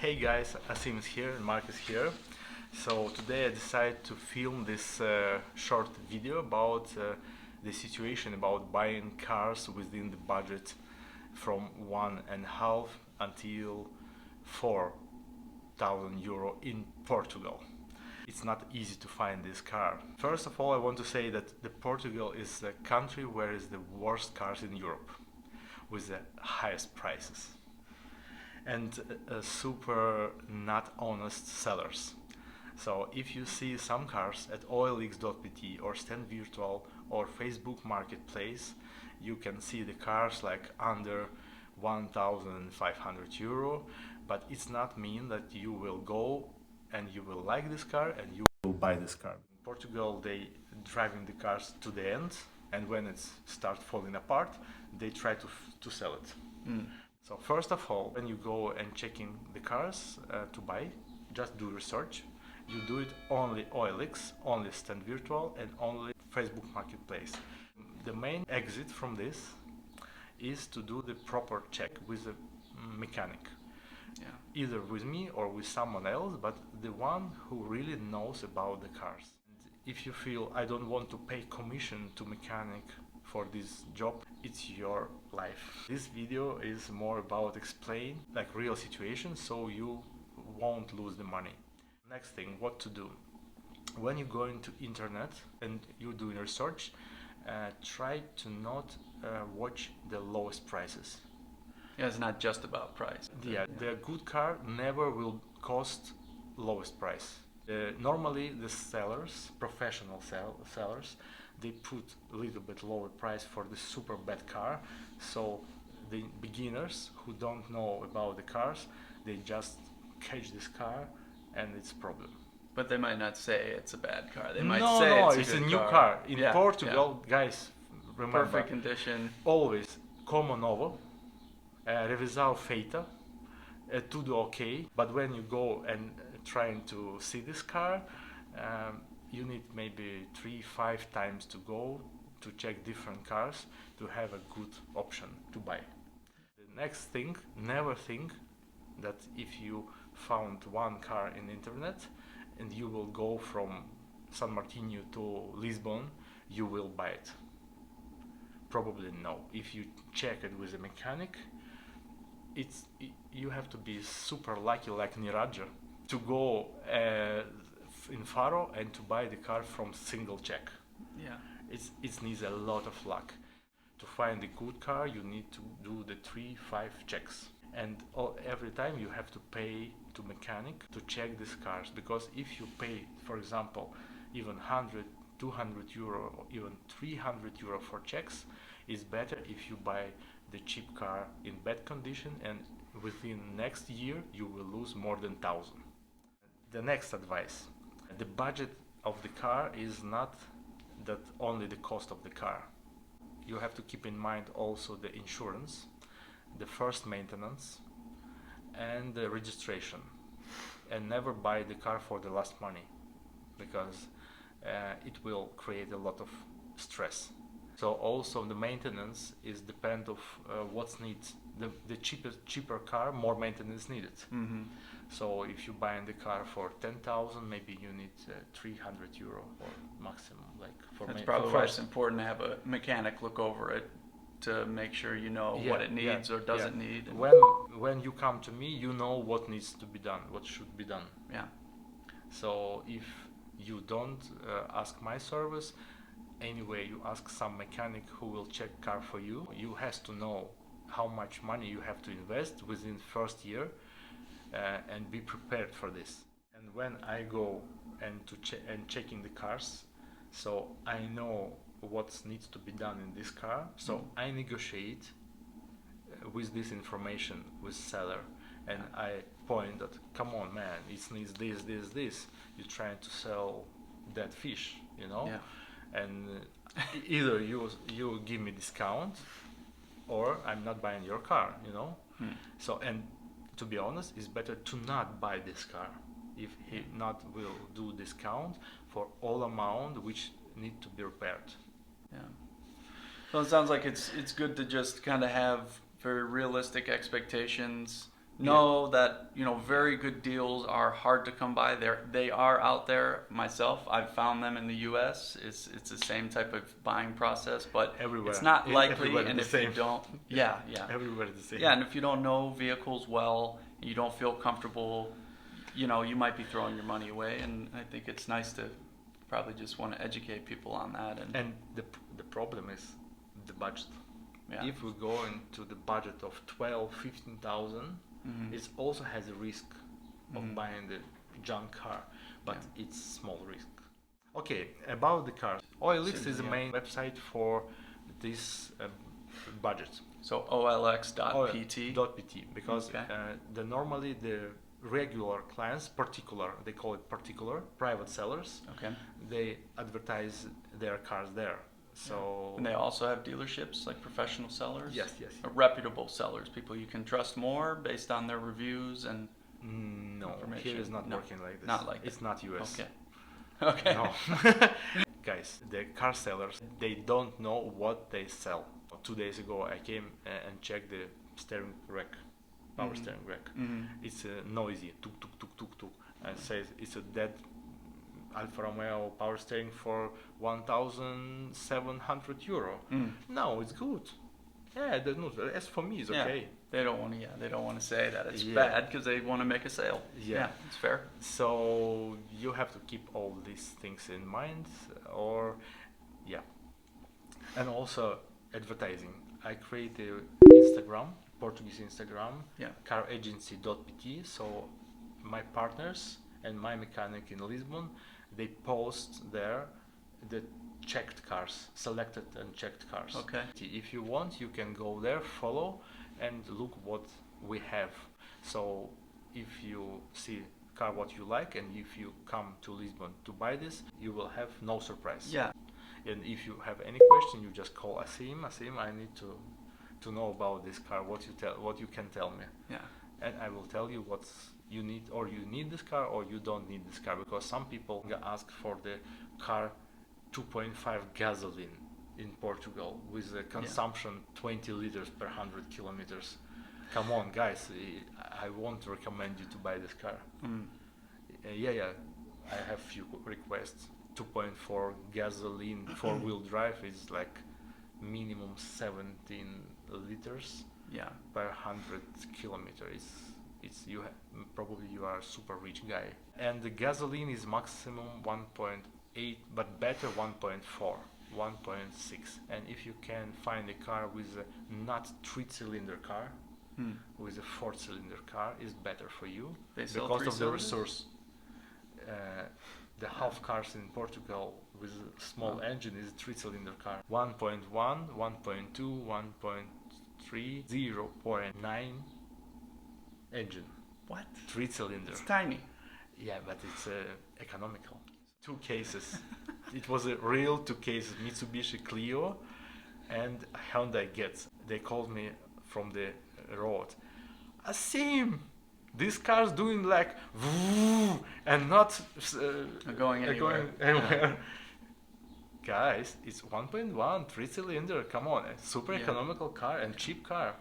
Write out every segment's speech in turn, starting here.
Hey guys, Asim is here and Mark is here. So today I decided to film this short video about the situation about buying cars within the budget from 1.5 until 4,000 euro in Portugal. It's not easy to find this car. First of all, I want to say that Portugal is the country where is the worst cars in Europe with the highest prices and super not honest sellers. So if you see some cars at olx.pt or Stand Virtual or Facebook Marketplace, you can see the cars like under 1,500 euro, but it's not mean that you will go and you will like this car and you will buy this car. In Portugal, they driving the cars to the end, and when it starts falling apart, they try to sell it. So first of all, when you go and checking the cars to buy, just do research. You do it only OLX, only Stand Virtual, and only Facebook Marketplace. The main exit from this is to do the proper check with a mechanic. Yeah. Either with me or with someone else, but the one who really knows about the cars. And if you feel I don't want to pay commission to mechanic for this job, it's your life. This video is more about explain like real situation so you won't lose the money. Next thing, what to do. When you go into internet and you're doing research, try to not watch the lowest prices. Yeah, it's not just about price. Yeah, the good car never will cost lowest price. Normally the sellers, professional sellers, they put a little bit lower price for the super bad car, so the beginners who don't know about the cars, they just catch this car and it's a problem. But they might not say it's a bad car. They might No, say it's a new car. In Portugal, yeah. Guys, remember, perfect condition. Always Como Novo, Revisão Feita, tudo okay. But when you go and trying to see this car, you need maybe 3-5 times to go to check different cars to have a good option to buy. The next thing, never think that if you found one car in internet and you will go from San Martinho to Lisbon, you will buy it. Probably no. If you check it with a mechanic, you have to be super lucky like Niraja to go in Faro and to buy the car from single check. Yeah, it needs a lot of luck. To find a good car, you need to do the 3-5 checks, and every time you have to pay to mechanic to check these cars, because if you pay, for example, even 100, 200 euro or even 300 euro for checks, it's better if you buy the cheap car in bad condition, and within next year you will lose more than 1,000. The next advice. The budget of the car is not that only the cost of the car. You have to keep in mind also the insurance, the first maintenance, and the registration. And never buy the car for the last money, because it will create a lot of stress. So also the maintenance is depend of what's needed. The cheaper car, more maintenance needed. Mm-hmm. So if you buy the car for 10,000, maybe you need 300 euro or maximum. Like for that's probably why it's important to have a mechanic look over it to make sure you know what it needs or doesn't need. When you come to me, you know what needs to be done, what should be done. Yeah. So if you don't ask my service, anyway, you ask some mechanic who will check car for you. You has to know how much money you have to invest within first year. And be prepared for this. And when I go and checking the cars, so I know what needs to be done in this car. So I negotiate with this information with seller, and I point that, come on, man, it needs this. You're trying to sell that fish, you know. Yeah. And either you give me discount, or I'm not buying your car, you know. So and. To be honest, it's better to not buy this car if he not will do discount for all amount which need to be repaired. Yeah. So it sounds like it's good to just kind of have very realistic expectations, know that, you know, very good deals are hard to come by. They are out there. Myself, I've found them in the U.S. It's the same type of buying process, but Everywhere. it's not likely. Everywhere And the if same. you don't, yeah. Everywhere the same. Yeah, and if you don't know vehicles well, and you don't feel comfortable, you know, you might be throwing your money away. And I think it's nice to probably just want to educate people on that. And the problem is the budget. Yeah. If we go into the budget of 12,000-15,000, it also has a risk of buying the junk car, but it's small risk. Okay, about the cars. OLX is the main website for this budget. So olx.pt. .pt, because normally the regular clients, they call it particular, private sellers, they advertise their cars there. So and they also have dealerships, like professional sellers? Yes. Reputable sellers, people you can trust more based on their reviews and no, here is not working like this. Not like it's not US. Okay. No. Guys, the car sellers, they don't know what they sell. 2 days ago I came and checked the steering rack, power steering rack. It's noisy, tuk tuk tuk tuk tuk, and says it's a dead Alfa Romeo power steering for 1,700 euro. No, it's good. Yeah, as for me, it's okay. They don't want to. They don't want to say that it's bad because they want to make a sale. Yeah, it's fair. So you have to keep all these things in mind, and also advertising. I created Instagram, Portuguese Instagram, caragency.pt. So my partners and my mechanic in Lisbon, they post there the checked cars, selected and checked cars. Okay. If you want, you can go there, follow, and look what we have. So if you see car what you like, and if you come to Lisbon to buy this, you will have no surprise. Yeah. And if you have any question, you just call Asim. Asim, I need to know about this car. What you can tell me. Yeah. And I will tell you what you need, or you need this car, or you don't need this car, because some people ask for the car 2.5 gasoline in Portugal with a consumption 20 liters per 100 kilometers. Come on, guys, I won't recommend you to buy this car. I have few requests. 2.4 gasoline 4-wheel drive is like minimum 17 liters per 100 kilometers. Probably you are a super rich guy. And the gasoline is maximum 1.8, but better 1.4, 1.6. And if you can find a car with a not 3-cylinder car, with a 4-cylinder car, is better for you because of the resource. The half cars in Portugal with a small engine is a 3-cylinder car. 1.1, 1.2, 1.3, 0.9 engine. What? 3-cylinder. It's tiny. Yeah, but it's economical. 2 cases. It was a real 2 cases, Mitsubishi Clio and Hyundai Getz. They called me from the road. Asim! This car's doing like and not going anywhere. Guys, it's 1.1 3-cylinder. Come on, a super economical car and cheap car.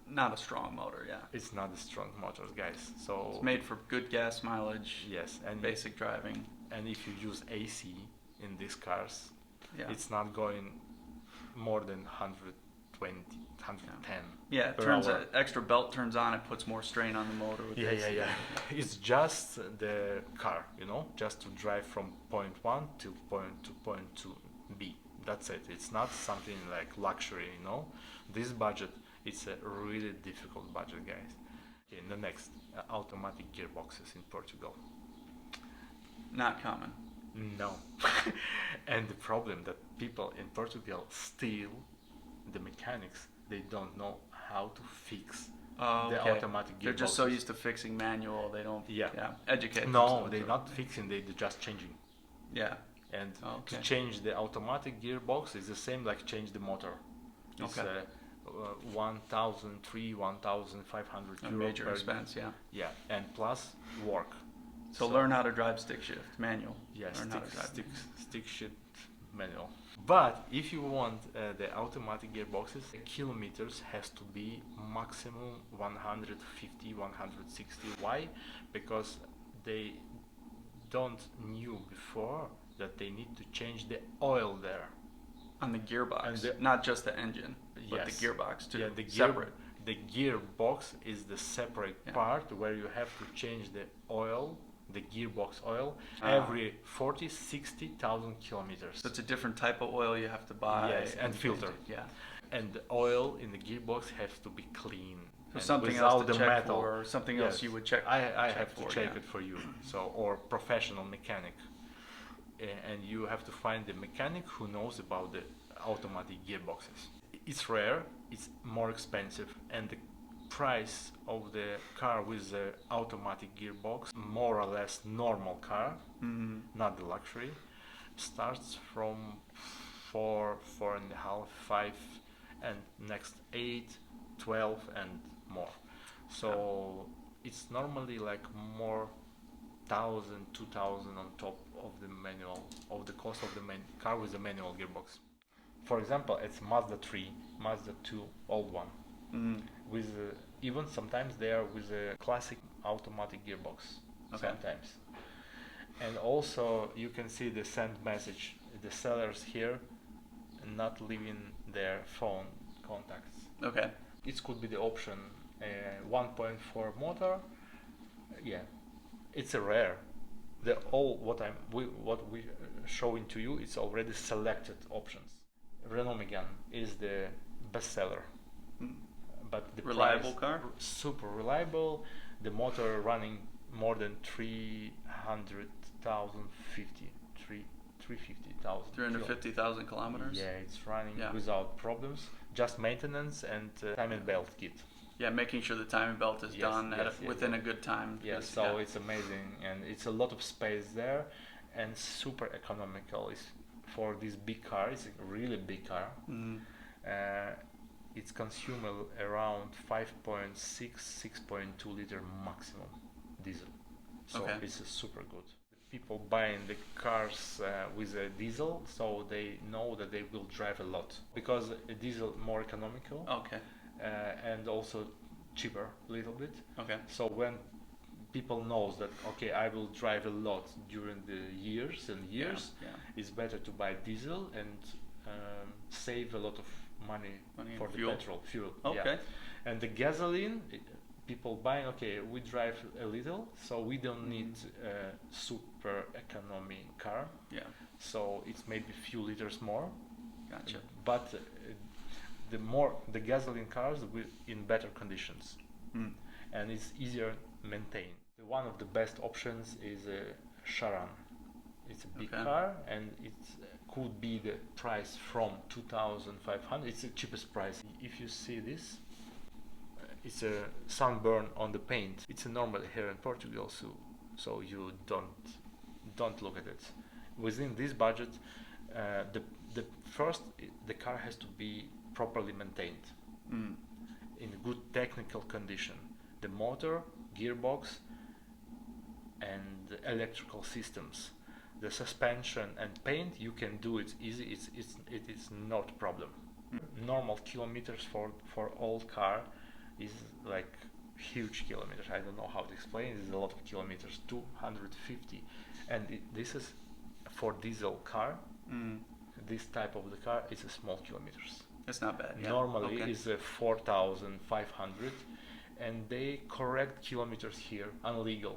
Not a strong motor, It's not a strong motor, guys. So it's made for good gas mileage. Yes, and basic driving. And if you use AC in these cars, it's not going more than 120, 110. Yeah, it turns extra belt turns on, it puts more strain on the motor. With It's just the car, just to drive from point 1 to point 2B. That's it. It's not something like luxury, This budget, it's a really difficult budget, guys. Okay, the next, automatic gearboxes in Portugal. Not common. No. And the problem that people in Portugal steal the mechanics. They don't know how to fix the automatic gearboxes. They're just so used to fixing manual, they don't educate No, themselves. they're not fixing, they're just changing. Yeah. And to change the automatic gearbox is the same like change the motor. It's 1,300, 1,500 euro. A major expense, Yeah, and plus work. So learn how to drive stick shift, manual. Yeah, stick shift manual. But if you want the automatic gearboxes, the kilometers has to be maximum 150, 160. Why? Because they don't knew before that they need to change the oil there. On the gearbox, And not just the engine, but Yes. the gearbox too. Yeah, Separate. The gearbox is the separate Yeah. part where you have to change the oil, the gearbox oil, Ah. every 40, 60,000 kilometers. So it's a different type of oil you have to buy. Yes, and filter. Yeah. And the oil in the gearbox has to be clean. So and something without else to the check metal. for, or something Yes. else you would check. I have to for, check yeah. it for you. So, or professional mechanic. And you have to find the mechanic who knows about the automatic gearboxes. It's rare, it's more expensive, and the price of the car with the automatic gearbox, more or less normal car, not the luxury, starts from 4, 4.5, 5, and next 8, 12, and more. So it's normally like more 1,000, 2,000 on top of the manual, of the cost of the car with the manual gearbox. For example, it's Mazda 3, Mazda 2, old one. With even sometimes they are with a classic automatic gearbox. Okay. Sometimes. And also you can see the send message. The sellers here not leaving their phone contacts. Okay. It could be the option 1.4 motor. Yeah, it's a rare. The all what we showing to you is already selected options. Renault Megane is the best seller, but the Reliable price, car? super reliable. The motor running more than 300,000, 350,000. 350,000 kilometers? Yeah, it's running Yeah. without problems. Just maintenance and time and belt kit. Yeah, making sure the timing belt is Yes, done yes, yes, within yes. a good time. Yeah, because- so it's amazing, and it's a lot of space there, and super economical. It's for this big car. It's a really big car. It's consumed around 5.6, 6.2 liter maximum diesel. So Okay. it's super good. People buying the cars with a diesel, so they know that they will drive a lot because a diesel more economical Okay. and also cheaper a little bit. Okay. So when people knows that okay, I will drive a lot during the years and years, Yeah. it's better to buy diesel and save a lot of money for and the fuel. fuel. Okay. Yeah. And the gasoline, people buying okay, we drive a little, so we don't need a super economy car. Yeah. So it's maybe few liters more. Gotcha. But the gasoline cars will in better conditions, and it's easier maintained. One of the best options is a Sharon. It's a big Okay. car, and it could be the price from 2,500. It's the cheapest price. If you see this, it's a sunburn on the paint. It's a normal here in Portugal, so you don't look at it. Within this budget, the car has to be properly maintained in good technical condition. The motor, gearbox, and electrical systems. The suspension and paint, you can do it easy. It is not problem. Normal kilometers for old car is like huge kilometers. I don't know how to explain. It's a lot of kilometers, 250, and this is for diesel car. This type of the car is a small kilometers. It's not bad. Yeah. Normally Okay. is 4,500, and they correct kilometers here unlegal.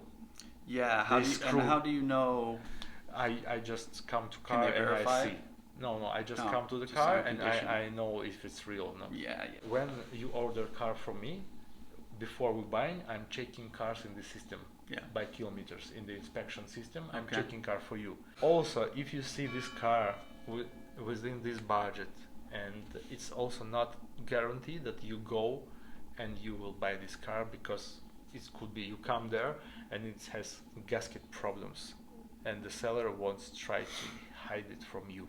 Yeah. How do you know? I just come to Can car they and verify I see. it? No, I just No, come to the just car on and condition. I know if it's real or not. Yeah. When you order car from me, before we buying, I'm checking cars in the system Yeah. by kilometers in the inspection system. I'm Okay. checking car for you. Also, if you see this car within this budget, and it's also not guaranteed that you go and you will buy this car, because it could be you come there and it has gasket problems, and the seller wants to try to hide it from you.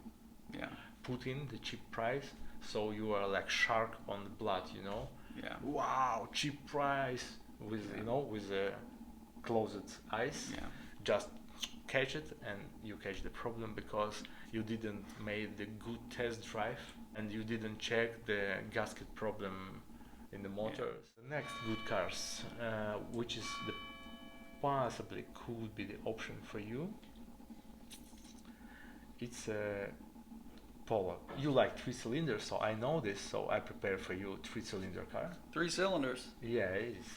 Yeah. Put in the cheap price, so you are like shark on the blood, you know. Yeah. Wow, cheap price with Yeah. with closed eyes. Yeah. Just catch it, and you catch the problem because you didn't make the good test drive and you didn't check the gasket problem in the motors. The next good cars, which is the possibly could be the option for you, it's a Polo. You like 3 cylinders, so I know this, so I prepare for you 3-cylinder car. 3 cylinders. Yeah,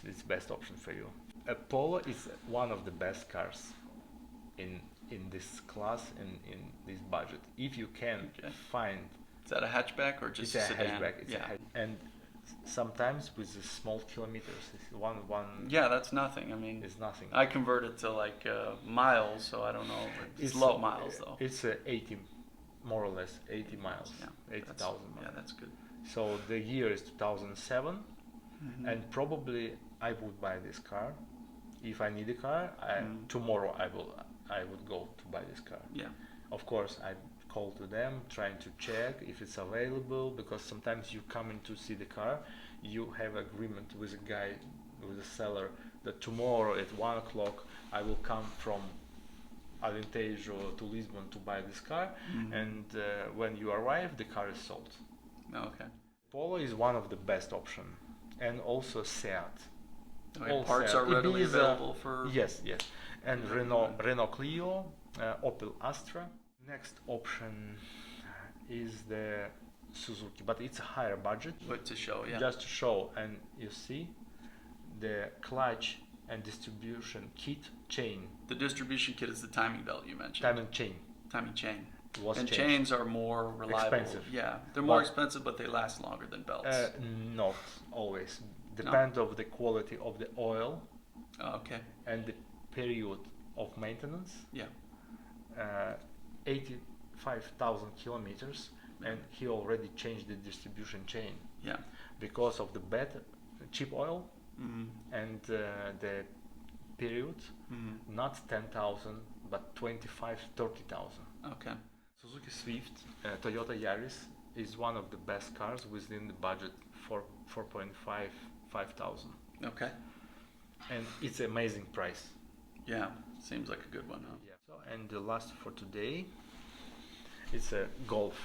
it's best option for you. A Polo is one of the best cars in this class, in this budget. If you can find. Is that a hatchback or just it's a sedan? Hatchback. It's a hatchback. And sometimes with the small kilometers, it's one. Yeah, that's nothing. I mean, it's nothing. I converted to like miles, so I don't know. It's low miles though. It's 80, more or less 80 miles. Yeah, 80,000 miles. Yeah, that's good. So the year is 2007, and probably I would buy this car. If I need a car, tomorrow I would go to buy this car. Yeah. Of course, I call to them, trying to check if it's available, because sometimes you come in to see the car, you have agreement with a guy, with a seller, that tomorrow at 1 o'clock I will come from Alentejo to Lisbon to buy this car, and when you arrive, the car is sold. Okay. Polo is one of the best option, and also Seat. Okay, parts are readily available for. Yes, and Renault Clio, Opel Astra. Next option is the Suzuki, but it's a higher budget. But to show, yeah. Just to show, and you see the clutch and distribution kit chain. The distribution kit is the timing belt you mentioned. Timing chain. Timing chain. And chains are more reliable. Expensive. Yeah, they're more expensive, but they last longer than belts. Not always. Depend of the quality of the oil. Okay. And the period of maintenance. Yeah. 85,000 kilometers, and he already changed the distribution chain. Yeah. Because of the bad cheap oil and the period, not 10,000 but 25, 30,000. Okay. Suzuki Swift, Toyota Yaris is one of the best cars within the budget for 4.5, 5,000. Okay. And it's an amazing price. Yeah, seems like a good one, huh? Yeah. So, and the last for today, it's a Golf.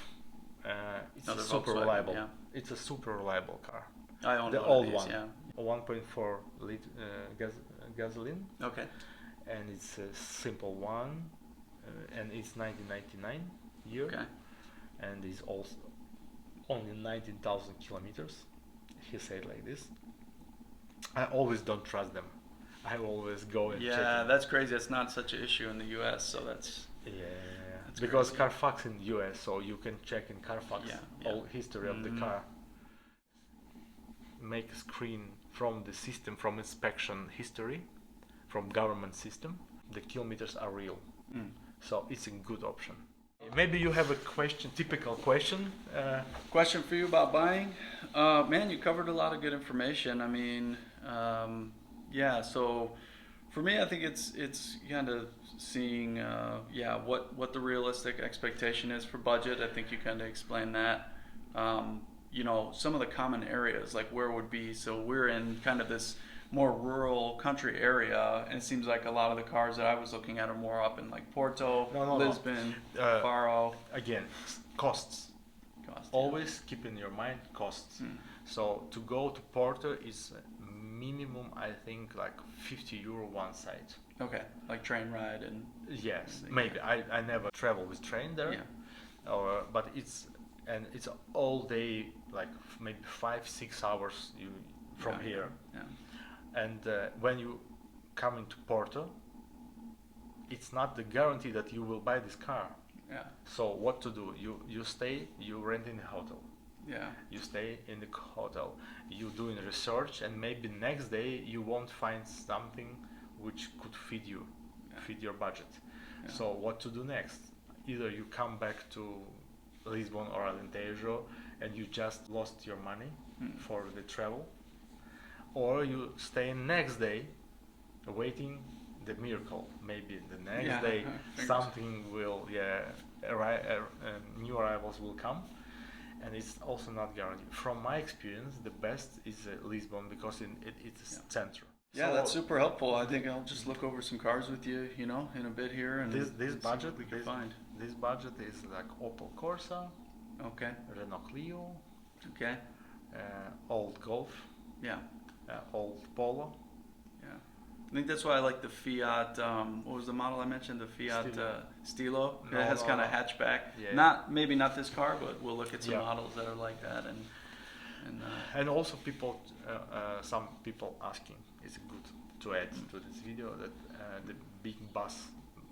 It's a super reliable. Yeah. It's a super reliable car. I own the one old of these, one. Yeah. 1.4 liter gasoline. Okay. And it's a simple one, and it's 1999 year. Okay. And it's also only 19,000 kilometers. He said like this. I always don't trust them. I always go and check. Yeah, that's crazy. It's not such an issue in the U.S., so that's. Yeah, that's because crazy. Carfax in the U.S., so you can check in Carfax all history of the car. Make a screen from the system, from inspection history, from government system. The kilometers are real, so it's a good option. Maybe you have a question, typical question. Question for you about buying? Man, you covered a lot of good information. I mean, yeah. So for me, I think it's kind of seeing, what the realistic expectation is for budget. I think you kind of explained that. You know, some of the common areas, like where would be. So we're in kind of this more rural country area, and it seems like a lot of the cars that I was looking at are more up in like Porto, Lisbon, Faro. Again, costs. Always keep in your mind costs. So to go to Porto is minimum, I think, like €50 one side. Okay, like train ride and. Yes, maybe. I never travel with train there. Yeah. But it's all day, like maybe 5-6 hours from here. Yeah. And when you come into Porto, it's not the guarantee that you will buy this car. Yeah. So what to do? You stay, you rent in a hotel. Yeah. You stay in the hotel. You doing research, and maybe next day you won't find something which could feed you, feed your budget. Yeah. So what to do next? Either you come back to Lisbon or Alentejo and you just lost your money for the travel, or you stay next day waiting the miracle. Maybe the next day something will new arrivals will come, and it's also not guaranteed. From my experience, the best is Lisbon, because it's center. Yeah, So that's super helpful. I think I'll just look over some cars with you, in a bit here, and this see budget what we can find. this budget is like Opel Corsa, Okay. Renault Clio, Okay. old Golf, Yeah. old Polo. Yeah. I think that's why I like the Fiat. What was the model I mentioned? The Fiat Stilo. No, It has no, kind of no. hatchback. Yeah. Maybe not this car, but we'll look at some Yeah. models that are like that. And also people, some people asking, it's good to add to this video that the big bus,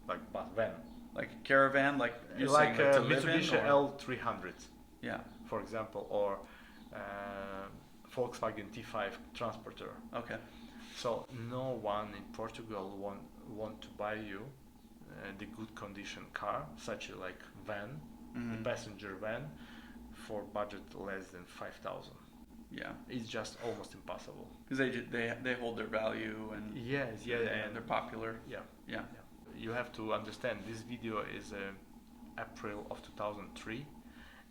like bus van, like a caravan, like you're like saying, like to live in, Mitsubishi or- L300, Yeah. for example, or Volkswagen T5 Transporter. Okay. So no one in Portugal want to buy you the good condition car, such a like van, Mhm. the passenger van, for budget less than 5,000. Yeah. It's just almost impossible. Because they hold their value, and Yes, yeah, and they're popular. yeah. Yeah. You have to understand this video is April of 2003,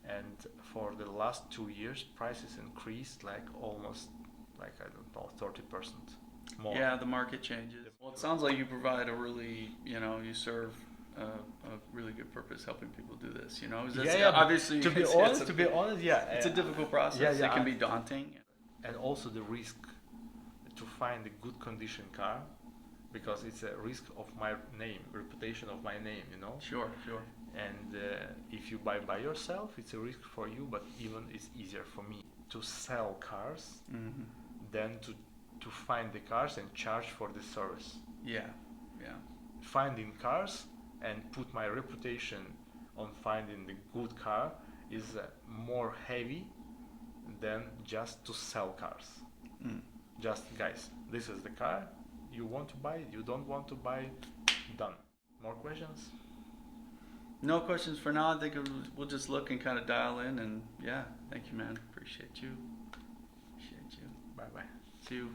and for the last 2 years prices increased like almost like I don't know 30% more. Yeah, the market changes. Well, it sounds like you provide a really, you serve a really good purpose helping people do this. Is this, Yeah, but obviously. to be it's honest, yeah, it's a difficult process. yeah, It can be daunting. and also the risk to find a good condition car, because it's a risk of my name, reputation of my name, Sure. And if you buy by yourself, it's a risk for you, but even it's easier for me to sell cars Mm-hmm. than to find the cars and charge for the service. Yeah. Finding cars and put my reputation on finding the good car is more heavy than just to sell cars. Mm. Just, guys, this is the car, you want to buy it, you don't want to buy it, done. More questions? No questions for now. I think we'll just look and kind of dial in, and yeah, thank you, man. Appreciate you. Bye bye. See you.